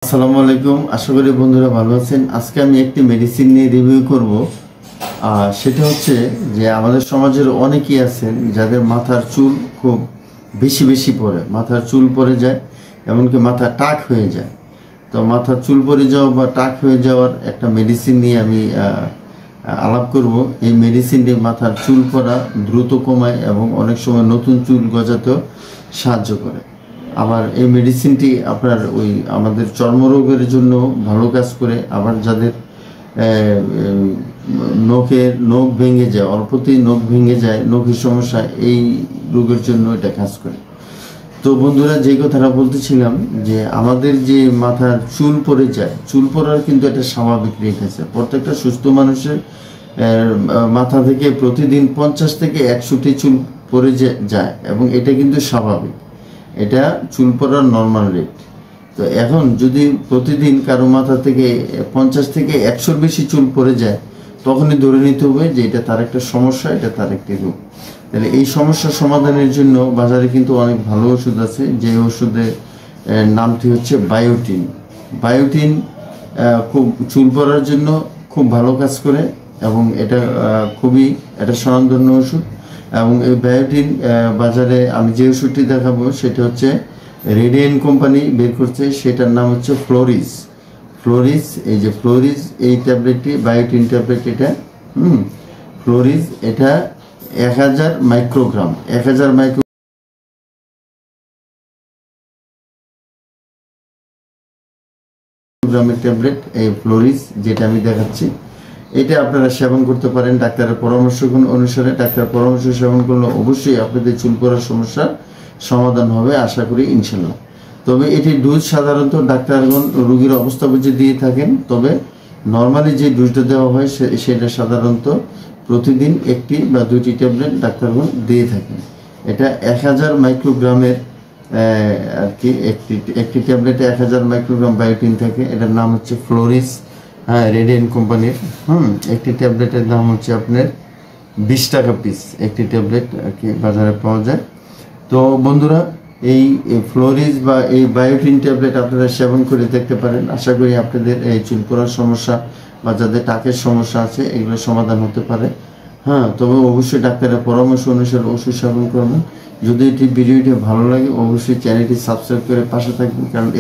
আসসালামু আলাইকুম। আশা করি বন্ধুরা ভালো আছেন। আজকে আমি একটি মেডিসিন নিয়ে রিভিউ করব। সেটা হচ্ছে যে আমাদের সমাজের অনেকেই আছেন যাদের মাথার চুল খুব বেশি বেশি পড়ে, মাথার চুল পড়ে যায়, এমনকি মাথা টাক হয়ে যায়। তো মাথার চুল পড়ে যাওয়া বা টাক হয়ে যাওয়ার একটা মেডিসিন নিয়ে আমি আলাপ করব। এই মেডিসিনটি মাথার চুল পড়া দ্রুত কমায় এবং অনেক সময় নতুন চুল গজাতেও সাহায্য করে। আবার এই মেডিসিনটি আপনার আমাদের চর্মরোগের জন্য ভালো কাজ করে। আবার যাদের নখ ভেঙে যায়, অল্পতেই নখ ভেঙে যায়, নখের সমস্যা, এই রোগের জন্য এটা কাজ করে। তো বন্ধুরা, যে কথাটা বলতেছিলাম যে আমাদের যে মাথার চুল পড়ে যায়, চুল পড়ার কিন্তু একটা স্বাভাবিক রেট আছে। প্রত্যেকটা সুস্থ মানুষের মাথা থেকে প্রতিদিন 50 থেকে 100টি চুল পড়ে যায় এবং এটা কিন্তু স্বাভাবিক, এটা চুল পড়ার নর্মাল রেট। তো এখন যদি প্রতিদিন কারো মাথা থেকে 50 থেকে 100-র বেশি চুল পড়ে যায়, তখনই ধরে নিতে হবে যে এটা তার একটা সমস্যা, এটা তার একটি রোগ। তাহলে এই সমস্যার সমাধানের জন্য বাজারে কিন্তু অনেক ভালো ওষুধ আছে। যে ওষুধের নামটি হচ্ছে বায়োটিন। বায়োটিন খুব চুল পড়ার জন্য খুব ভালো কাজ করে এবং এটা খুবই একটা স্বনামধন্য ওষুধ। এবং এই বায়োটিন বাজারে আমি যে ওষুধটি দেখাবো সেটা হচ্ছে রেডিয়েন্ট কোম্পানি বের করছে, সেটার নাম হচ্ছে ফ্লোরিস। এই যে ফ্লোরিস, এই ট্যাবলেটটি বায়োটিন ট্যাবলেট, এটা ফ্লোরিস, এটা 1000 মাইক্রোগ্রাম, 1000 মাইক্রোগ্রামের ট্যাবলেট এই ফ্লোরিস, যেটা আমি দেখাচ্ছি। এটা আপনারা সেবন করতে পারেন ডাক্তারের পরামর্শ অনুসারে। ডাক্তার পরামর্শ সেবন করলে অবশ্যই আপনাদের চুল পড়ার সমস্যার সমাধান হবে, আশা করি ইনশাল্লাহ। তবে এটি ডোজ সাধারণত ডাক্তারগণ রোগীর অবস্থা বুঝে দিয়ে থাকেন। তবে নর্মালি যে ডোজটা দেওয়া হয় সেটা সাধারণত প্রতিদিন 1টি বা 2টি ট্যাবলেট ডাক্তারগণ দিয়ে থাকেন। এটা 1000 মাইক্রোগ্রামের আর কি, একটি ট্যাবলেটে 1000 মাইক্রোগ্রাম বায়োটিন থাকে। এটার নাম হচ্ছে ফ্লোরিস, রেডিয়েন্ট কোম্পানির। একটি ট্যাবলেটের দাম হচ্ছে আপনার 20 টাকা পিস, একটি ট্যাবলেট আর কি বাজারে পাওয়া যায়। তো বন্ধুরা, এই ফ্লোরিস বা এই বায়োটিন ট্যাবলেট আপনারা সেবন করে দেখতে পারেন। আশা করি আপনাদের এই চুল পড়ার সমস্যা বা যাদের টাকের সমস্যা আছে এগুলো সমাধান হতে পারে। তবে অবশ্যই ডাক্তারের পরামর্শ অনুসারে ওষুধ সেবন করবেন। যদি ভিডিওটি ভালো লাগে অবশ্যই চ্যানেলটি সাবস্ক্রাইব করে পাশে থাকবেন, কারণ